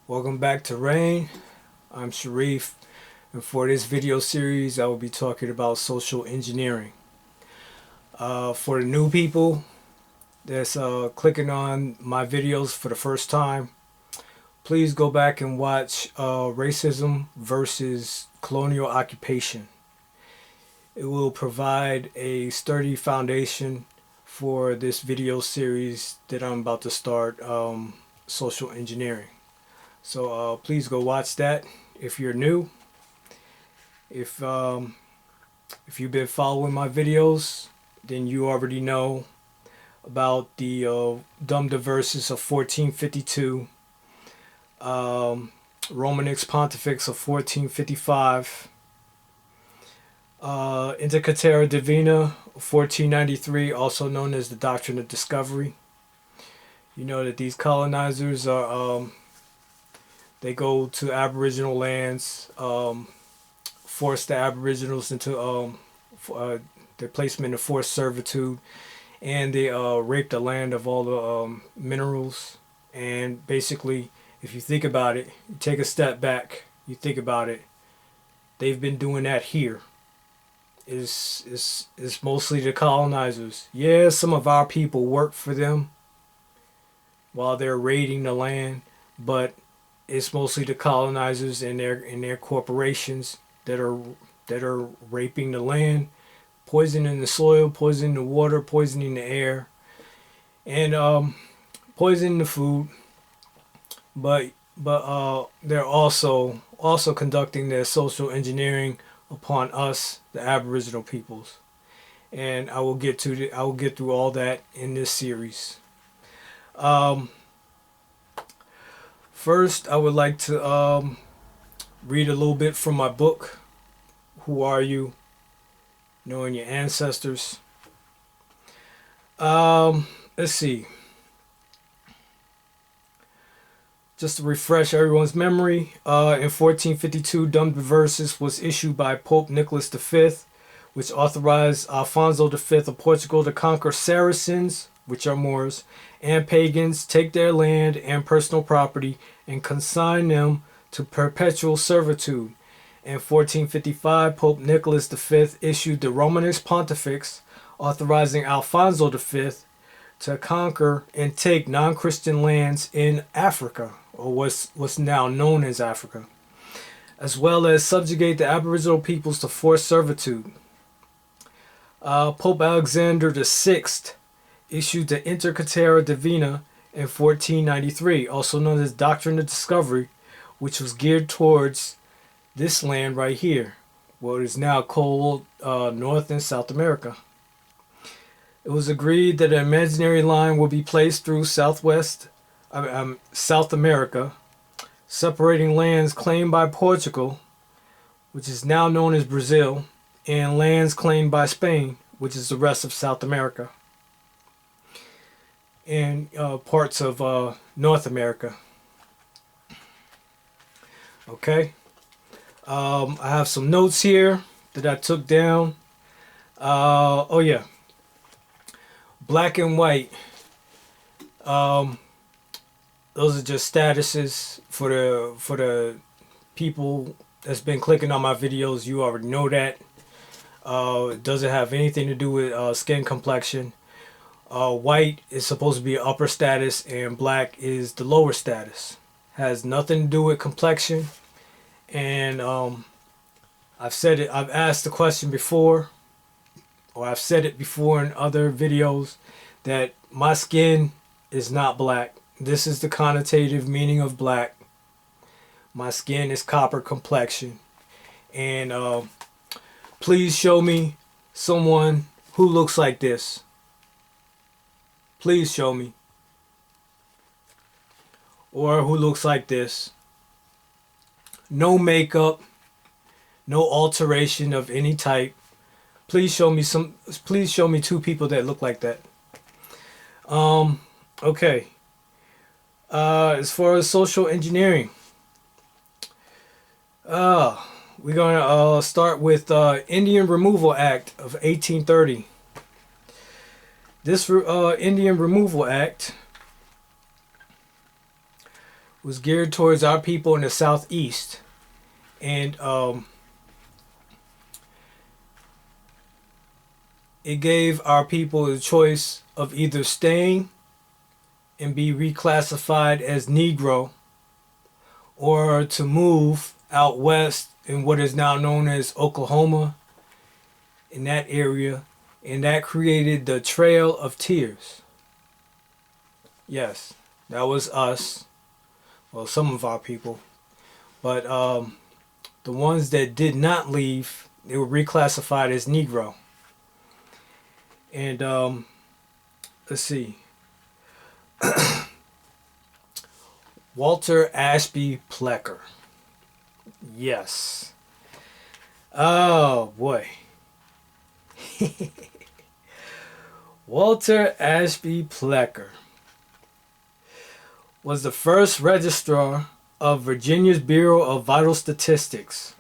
Welcome back to R.A.I.N. I'm Sharif, and for this video series I will be talking about social engineering. For the new people that's clicking on my videos for the first time, please go back and watch Racism versus Colonial Occupation. It will provide a sturdy foundation for this video series that I'm about to start, social engineering. So please go watch that if you're new. If you've been following my videos, then you already know about the Dum Diversis of 1452, Romanix Pontifex of 1455, Inter Caetera Divina of 1493, also known as the Doctrine of Discovery. You know that these colonizers are they go to Aboriginal lands, force the Aboriginals into their placement in forced servitude, and they rape the land of all the minerals. And basically, if you think about it, you take a step back, you think about it, they've been doing that here. It's mostly the colonizers. Yeah, some of our people work for them while they're raiding the land, but it's mostly the colonizers and their corporations that are raping the land, poisoning the soil, poisoning the water, poisoning the air, and poisoning the food. But they're also conducting their social engineering upon us, the Aboriginal peoples. And I will get through all that in this series. First, I would like to read a little bit from my book, Who Are You? Knowing Your Ancestors. Let's see. Just to refresh everyone's memory, in 1452, Dum Diversis was issued by Pope Nicholas V, which authorized Alfonso V of Portugal to conquer Saracens, which are Moors, and pagans, take their land and personal property, and consign them to perpetual servitude. In 1455, Pope Nicholas V issued the Romanix Pontifex, authorizing Alfonso V to conquer and take non-Christian lands in Africa, or what's now known as Africa, as well as subjugate the Aboriginal peoples to forced servitude. Pope Alexander VI issued the Inter Caetera Divina in 1493, also known as Doctrine of Discovery, which was geared towards this land right here, what is now called North and South America. It was agreed that an imaginary line would be placed through South America, separating lands claimed by Portugal, which is now known as Brazil, and lands claimed by Spain, which is the rest of South America, and parts of North America. Okay. I have some notes here that I took down. Oh yeah. Black and white. Those are just statuses for the people that's been clicking on my videos. You already know that. It doesn't have anything to do with skin complexion. White is supposed to be an upper status, and black is the lower status. Has nothing to do with complexion. And I've said it. I've asked the question before, or I've said it before in other videos, that my skin is not black. This is the connotative meaning of black. My skin is copper complexion. And please show me someone who looks like this. Please show me. Or who looks like this. No makeup, no alteration of any type. Please show me two people that look like that. Okay. As far as social engineering, we're gonna start with Indian Removal Act of 1830. This Indian Removal Act was geared towards our people in the southeast, and it gave our people the choice of either staying and be reclassified as Negro, or to move out west in what is now known as Oklahoma, in that area, and that created the Trail of Tears. Yes, that was us. Well, some of our people. But the ones that did not leave, they were reclassified as Negro. And let's see. Walter Ashby Plecker. Yes. Oh boy. Walter Ashby Plecker was the first registrar of Virginia's Bureau of Vital Statistics,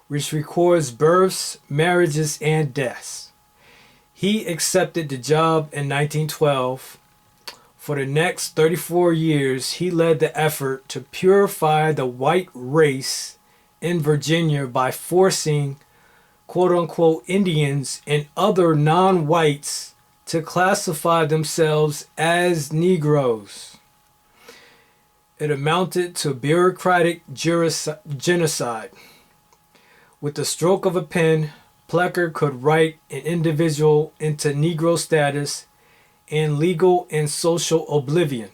which records births, marriages, and deaths. He accepted the job in 1912. For the next 34 years, he led the effort to purify the white race in Virginia by forcing quote-unquote Indians and other non-whites to classify themselves as Negroes. It amounted to bureaucratic genocide. With the stroke of a pen, Plecker could write an individual into Negro status and legal and social oblivion.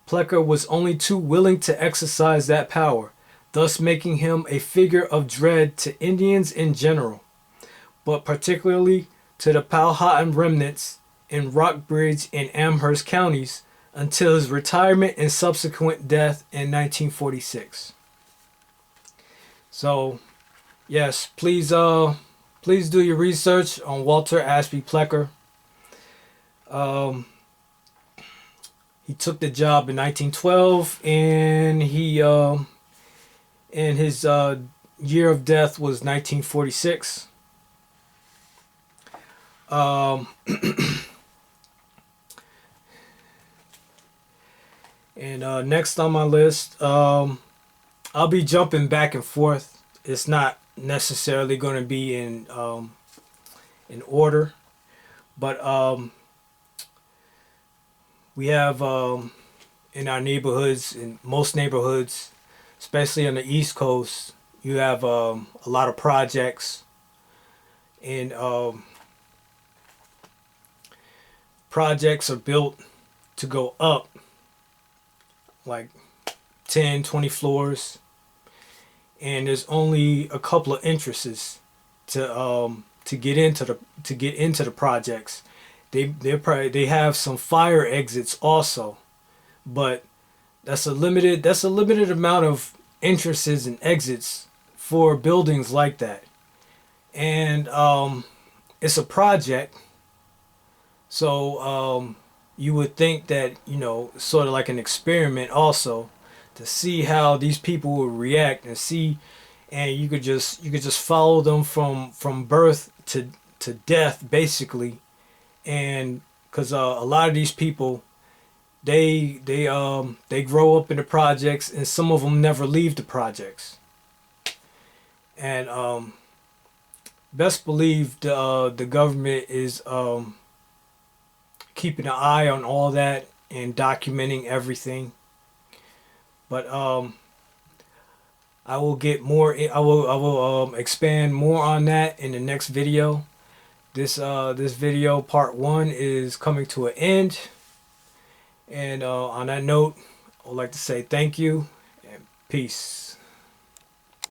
Plecker was only too willing to exercise that power, thus making him a figure of dread to Indians in general, but particularly to the Powhatan remnants in Rockbridge and Amherst counties until his retirement and subsequent death in 1946. So, yes, please do your research on Walter Ashby Plecker. He took the job in 1912, and his year of death was 1946. And next on my list, I'll be jumping back and forth. It's not necessarily going to be in order, but we have in our neighborhoods, in most neighborhoods, especially on the East Coast, you have a lot of projects, and projects are built to go up like 10, 20 floors, and there's only a couple of entrances to get into the projects. They have some fire exits also, but that's a limited amount of entrances and exits for buildings like that. And it's a project, so you would think that, sort of like an experiment also, to see how these people will react and see, and you could just follow them from birth to death basically. And because a lot of these people, they grow up in the projects, and some of them never leave the projects. And best believe the government is keeping an eye on all that and documenting everything. But I will get more. I will expand more on that in the next video. This video part 1 is coming to an end, and on that note, I would like to say thank you and peace.